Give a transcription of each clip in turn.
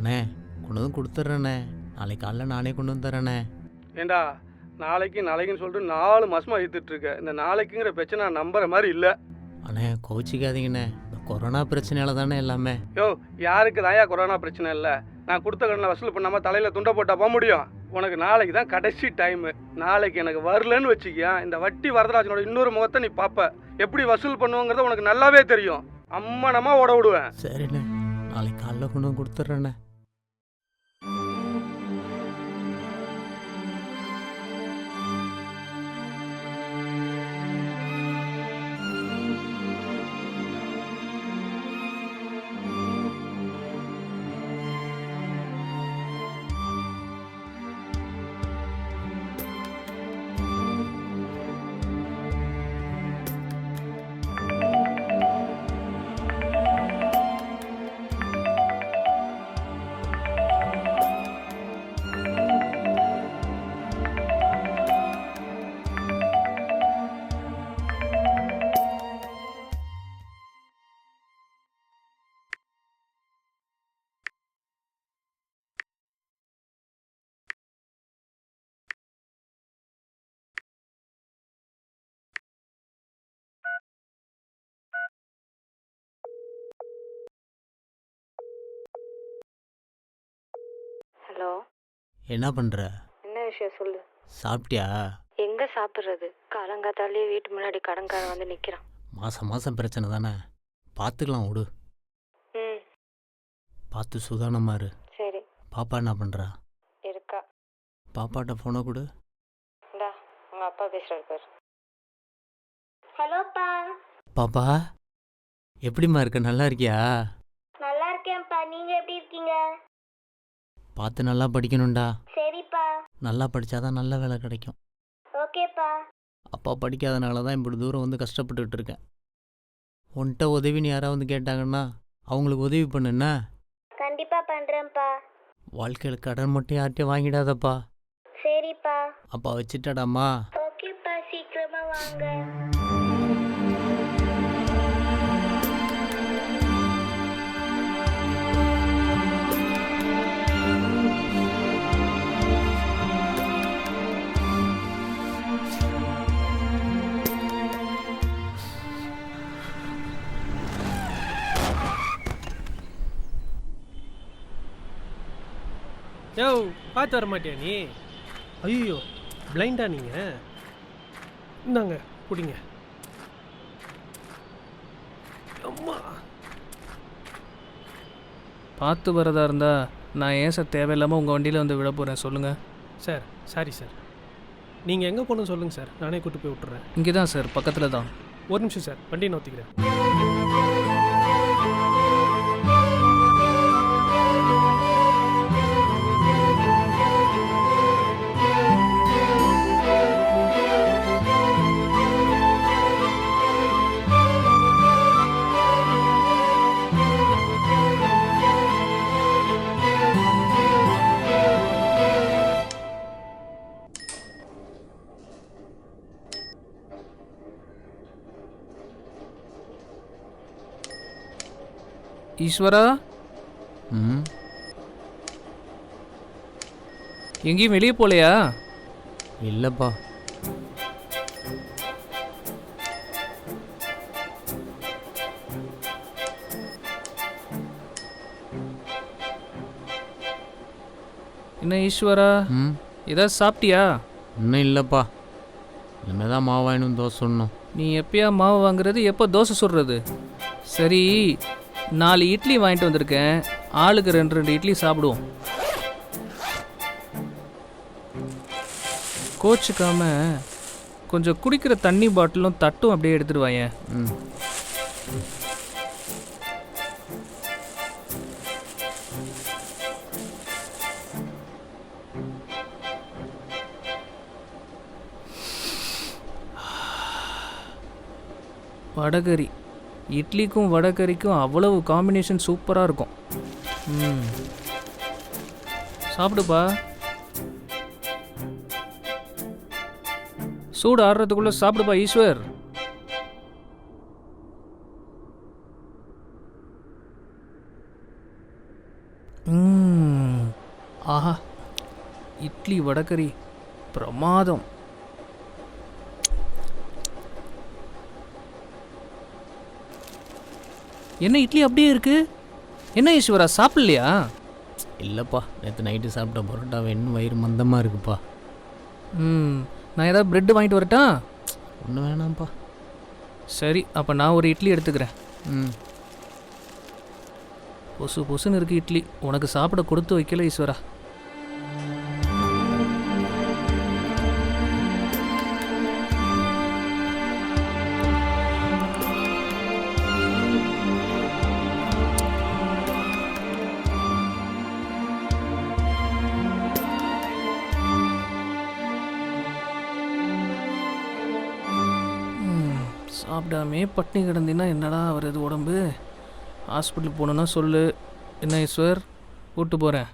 அண்ணே கொண்டு வந்து கொடுத்துட்றேண்ணே. நாளைக்கு காலைல நானே கொண்டு வந்து தரேண்ணே. ஏண்டா நாளைக்குன்னு சொல்லிட்டு 4 மாசமா இழுத்துட்டு இருக்க. இந்த நாளைக்குங்கிற பிரச்சனை நான் நம்புற மாதிரி இல்லை. அண்ணே கோச்சிக்காதீங்கண்ணே, இந்த கொரோனா பிரச்சனையால தானே எல்லாமே. யோ, யாருக்கு தாயா கொரோனா பிரச்சனை இல்லை? நான் கொடுத்த கடனை வசூல் பண்ணாமல் தலையில் துண்டை போட்டால் போக முடியும்? உனக்கு நாளைக்கு தான் கடைசி டைமு. நாளைக்கு எனக்கு வரலன்னு வச்சுக்கியா, இந்த வட்டி வரதராஜனோட இன்னொரு முகத்தை நீ பார்ப்ப. எப்படி வசூல் பண்ணுவோங்கிறத உனக்கு நல்லாவே தெரியும். அம்மனமா ஓட விடுவேன். சரிண்ணே, நாளைக்கு காலைல கொண்டு வந்து கொடுத்துட்றேண்ணே. ஹலோ, என்ன பண்ணுற? என்ன விஷயம் சொல்லு. சாப்பிட்டியா? எங்க சாப்பிட்றது? காலங்காத்தாலே வீட்டு முன்னாடி கடன்காரன் வந்து நிற்கிறான். மாதம் மாதம் பிரச்சனை தானே, பார்த்துக்கலாம் விடு. ம், பார்த்து சுதானமாக இரு. சரி. பாப்பா என்ன பண்ணுறா? இருக்கா? பாப்பாட்ட ஃபோனை கொடு. இந்தா உங்க அப்பா பேசுறாரு பாரு. ஹலோப்பா. பாப்பா எப்படிம்மா இருக்க? நல்லா இருக்கியா? நல்லா இருக்கேன்ப்பா, நீங்க எப்படி இருக்கீங்க? பார்த்து நல்லா படிக்கணும்டா. சரிப்பா. நல்லா படித்தாதான் நல்ல வேலை கிடைக்கும். ஓகேப்பா. அப்பா படிக்காதனால தான் இப்படி தூரம் வந்து கஷ்டப்பட்டுக்கிட்டு இருக்கேன். உன்கிட்ட உதவின்னு யாராவது வந்து கேட்டாங்கன்னா அவங்களுக்கு உதவி பண்ணுன்னா. கண்டிப்பா பண்றேன்ப்பா. வாழ்க்கையில் கடன் மட்டும் யார்கிட்டயும் வாங்கிடாதப்பா. சரிப்பா. அப்பா வச்சுட்டாடாம்மா. ஓகேப்பா, சீக்கிரமா வாங்க. யோ, பார்த்து வர மாட்டியா நீ? ஐயோ, பிளைண்டா நீங்கள்? இந்தாங்க குடிங்க. அம்மா, பார்த்து வரதா இருந்தா நான் ஏன் சார் தேவையில்லாமல் உங்கள் வண்டியில் வந்து விட போகிறேன் சொல்லுங்கள். Sir sorry sir. நீங்கள் எங்கே போகணும்னு சொல்லுங்கள் சார், நானே கூட்டு போய் விட்டுறேன். இங்கே தான் சார், பக்கத்தில் தான். ஒரு நிமிஷம் சார், வண்டியை நோத்திக்கிறேன். ஈஸ்வரா, ம் எங்கேயும் வெளியே போகலையா? இல்லைப்பா. என்ன ஈஸ்வரா, ம் ஏதாவது சாப்பிட்டியா? இன்னும் இல்லைப்பா, இனிமேல் தான் மாவு வாங்கினு தோசை சுடணும். நீ எப்பயா மாவு வாங்குறது, எப்போ தோசை சுடுறது? சரி, 4 இட்லி வாங்கிட்டு வந்திருக்கேன், ஆளுக்கு 2 இட்லி சாப்பிடுவோம். கோச்சுக்காம கொஞ்சம் குடிக்கிற தண்ணி பாட்டிலும் தட்டும் அப்படியே எடுத்துட்டு வாயேன். ம் வடகறி, இட்லிக்கும் வடகறிக்கும் அவ்வளவு காம்பினேஷன் சூப்பராக இருக்கும். சாப்பிடுப்பா. சூடு ஆடுறதுக்குள்ளே சாப்பிடுப்பா ஈஸ்வர். ம் இட்லி வடகறி பிரமாதம். என்ன இட்லி அப்படியே இருக்கு? என்ன ஈஸ்வரா சாப்பிடலையா? இல்லைப்பா, நேற்று நைட்டு சாப்பிட்ட பரோட்டாவை இன்னும் வயிறு மந்தமாக இருக்குப்பா. நான் ஏதாவது பிரெட் வாங்கிட்டு வரட்டா? ஒன்றும் வேணாம்ப்பா. சரி, அப்போ நான் ஒரு இட்லி எடுத்துக்கிறேன். ம். பொசு பொசுன்னு இருக்கு இட்லி. உனக்கு சாப்பிட கொடுத்து வைக்கல ஈஸ்வரா. சாப்பிடாமே பட்னி கிடந்தின்னா என்னடா வருது உடம்பு? ஹாஸ்பிட்டலுக்கு போகணுன்னா சொல்லு. என்ன ஈஸ்வர், கூப்பிட்டு போகிறேன்.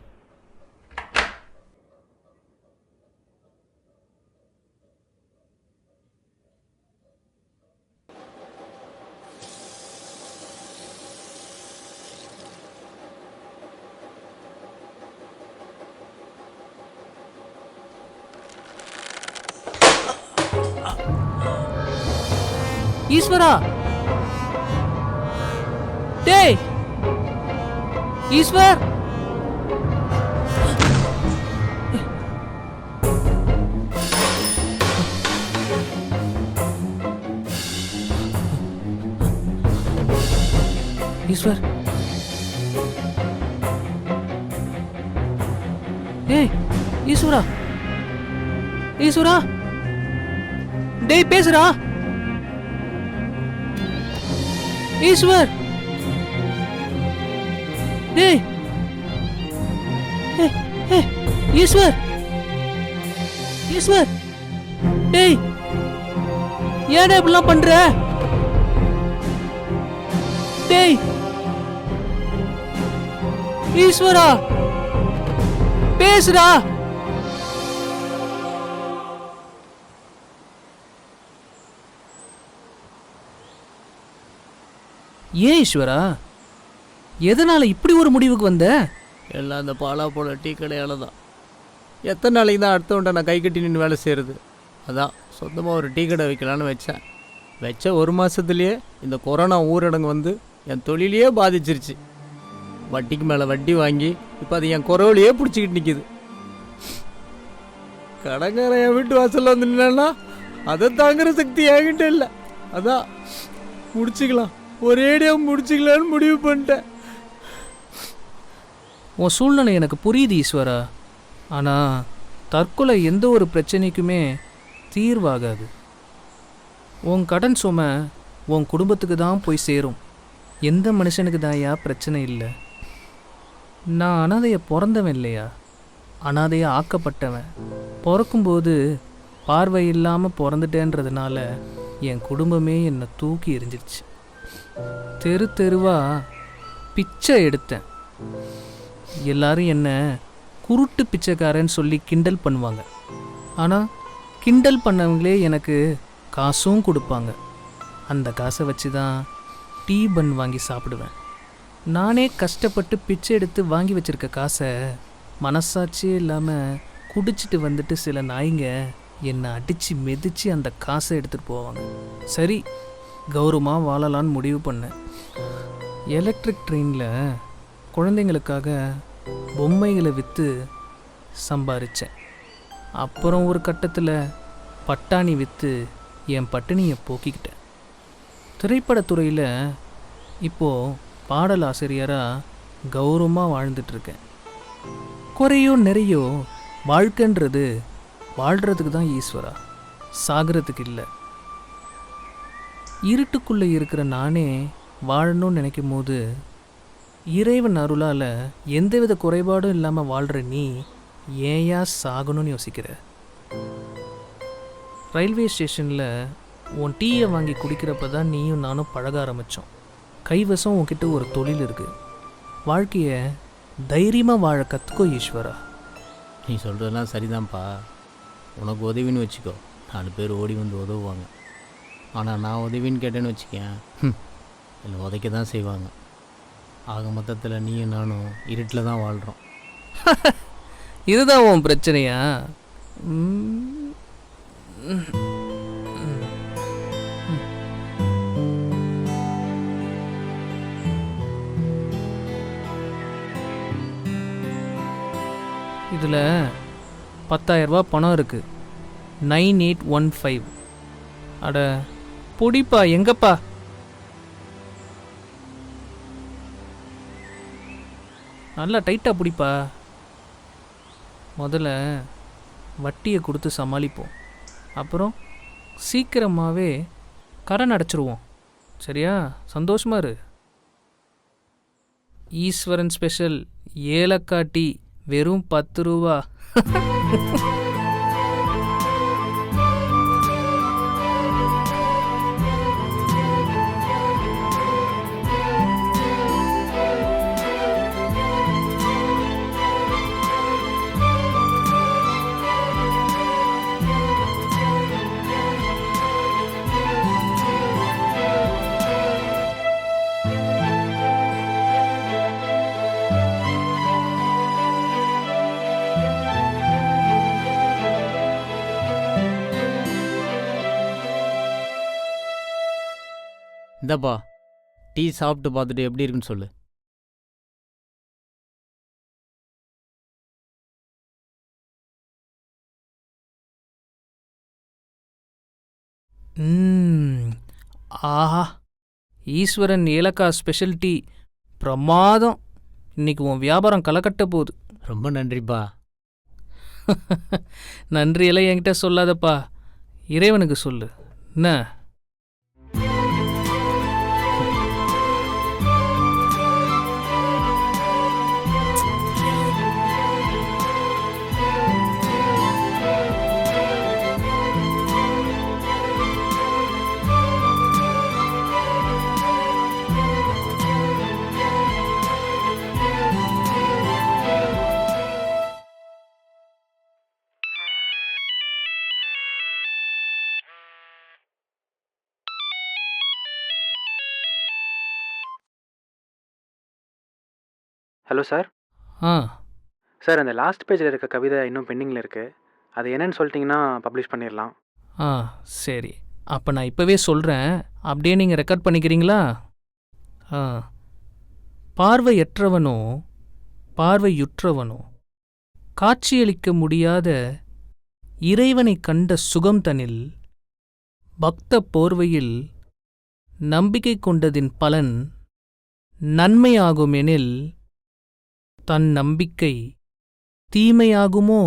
ஈஸ்வரா, டேய் ஈஸ்வர், ஈஸ்வர், டேய் ஈஸ்வரா, ஈஸ்வரா, டேய் பேசுறா ஈஸ்வர், டேய் ஈஸ்வர், ஈஸ்வர், டேய் ஏன்டா இப்படிலாம் பண்ற? டேய் ஈஸ்வரா, பேசுடா. ஏன் ஈஸ்வரா, எதனால இப்படி ஒரு முடிவுக்கு வந்த? எல்லாம் அந்த பாலா போல டீ கடையால் தான். எத்தனை நாளைக்கு தான் அடுத்தவன்ட்ட நான் கை கட்டி நின்று வேலை செய்கிறது? அதான் சொந்தமாக ஒரு டீ கடை வைக்கலான்னு வச்சேன். வச்ச ஒரு மாதத்துலேயே இந்த கொரோனா ஊரடங்கு வந்து என் தொழிலையே பாதிச்சிருச்சு. வட்டிக்கு மேலே வட்டி வாங்கி இப்போ அது என் குறவுலையே பிடிச்சிக்கிட்டு நிற்கிது. கடைக்காரன் என் வீட்டு வாசலில் வந்து நின்னா அதை தாங்குற சக்தி என்கிட்ட இல்லை. அதான் முடிச்சுக்கலாம், ஒரேடியாக முடிச்சுக்கலான்னு முடிவு பண்ணிட்டேன். உன் சூழ்நிலை எனக்கு புரியுது ஈஸ்வரா. ஆனால் தற்கொலை எந்த ஒரு பிரச்சனைக்குமே தீர்வாகாது. உன் கடன் சுமை உன் குடும்பத்துக்கு தான் போய் சேரும். எந்த மனுஷனுக்கு தான்யா பிரச்சனை இல்லை? நான் அனாதையை பிறந்தவன் இல்லையா, அனாதையை ஆக்கப்பட்டவன். பிறக்கும்போது பார்வை இல்லாமல் பிறந்துட்டேன்றதுனால என் குடும்பமே என்னை தூக்கி எறிஞ்சிருச்சு. தெரு தெருவா பிச்சை எடுத்தேன். எல்லாரும் என்ன குருட்டு பிச்சைக்காரன்னு சொல்லி கிண்டல் பண்ணுவாங்க. ஆனால் கிண்டல் பண்ணவங்களே எனக்கு காசும் கொடுப்பாங்க. அந்த காசை வச்சு தான் டீ பன் வாங்கி சாப்பிடுவேன். நானே கஷ்டப்பட்டு பிச்சை எடுத்து வாங்கி வச்சிருக்க காசை மனசாட்சியே இல்லாமல் குடிச்சிட்டு வந்துட்டு சில நாய்ங்க என்னை அடித்து மிதித்து அந்த காசை எடுத்துகிட்டு போவாங்க. சரி, கௌரவமாக வாழலான்னு முடிவு பண்ணேன். எலக்ட்ரிக் ட்ரெயினில் குழந்தைங்களுக்காக பொம்மைகளை விற்று சம்பாரித்தேன். அப்புறம் ஒரு கட்டத்தில் பட்டாணி விற்று என் பட்டினியை போக்கிக்கிட்டேன். திரைப்படத்துறையில் இப்போது பாடல் ஆசிரியராக கௌரவமாக வாழ்ந்துட்டுருக்கேன். குறையோ நிறையோ வாழ்க்கைன்றது வாழ்கிறதுக்கு தான் ஈஸ்வரா, சாகிறதுக்கு இல்லை. இருட்டுக்குள்ளே இருக்கிற நானே வாழணும்னு நினைக்கும் போது இறைவன் அருளால் எந்தவித குறைபாடும் இல்லாமல் வாழ்கிற நீ ஏயா சாகணும்னு யோசிக்கிற? ரயில்வே ஸ்டேஷனில் உன் டீயை வாங்கி குடிக்கிறப்ப தான் நீயும் நானும் பழக ஆரம்பித்தோம். கைவசம் உன்கிட்ட ஒரு தொழில் இருக்குது. வாழ்க்கையை தைரியமாக வாழ கற்றுக்கோ ஈஸ்வரா. நீ சொல்கிறதெல்லாம் சரிதான்ப்பா. உனக்கு உதவின்னு வச்சுக்கோ, 4 பேர் ஓடி வந்து உதவுவாங்க. ஆனால் நான் உதவின்னு கேட்டேன்னு வச்சுக்கேன், என்னை உதைக்க தான் செய்வாங்க. ஆக மொத்தத்தில் நீயும் நானும் இருட்டில் தான் வாழ்கிறோம். இதுதான் உன் பிரச்சனையா? ம், ம், ம். இதில் 10,000 ரூபா பணம் இருக்கு. 9815. அட பொடிப்பா, எங்கப்பா? நல்லா டைட்டாக பிடிப்பா. முதல்ல வட்டியை கொடுத்து சமாளிப்போம். அப்புறம் சீக்கிரமாகவே கடன் அடைச்சிருவோம். சரியா? சந்தோஷமா இரு. ஈஸ்வரன் ஸ்பெஷல் ஏலக்காய் டீ வெறும் 10 ரூபா. இந்தப்பா, டீ சாப்பிட்டு பார்த்துட்டு எப்படி இருக்குன்னு சொல்லு. ஆஹா, ஈஸ்வரன் ஏலக்காய் ஸ்பெஷல் டீ பிரமாதம். இன்னைக்கு உன் வியாபாரம் களைக்கட்ட போகுது. ரொம்ப நன்றிப்பா. நன்றியெல்லாம் என்கிட்ட சொல்லாதப்பா, இறைவனுக்கு சொல்லு. என்ன? Hello sir. ஆ சார், அந்த லாஸ்ட் பேஜில் இருக்க கவிதை இன்னும் பெண்டிங்கில் இருக்குது. அது என்னன்னு சொல்லிட்டிங்கன்னா பப்ளிஷ் பண்ணிடலாம். ஆ சரி, அப்போ நான் இப்போவே சொல்கிறேன், அப்படியே நீங்கள் ரெக்கார்ட் பண்ணிக்கிறீங்களா? ஆ. பார்வையற்றவனோ பார்வையுற்றவனோ காட்சியளிக்க முடியாத இறைவனை கண்ட சுகம் தனில் பக்த போர்வையில் நம்பிக்கை கொண்டதின் பலன் நன்மையாகுமெனில் தன் நம்பிக்கை தீமையாகுமோ?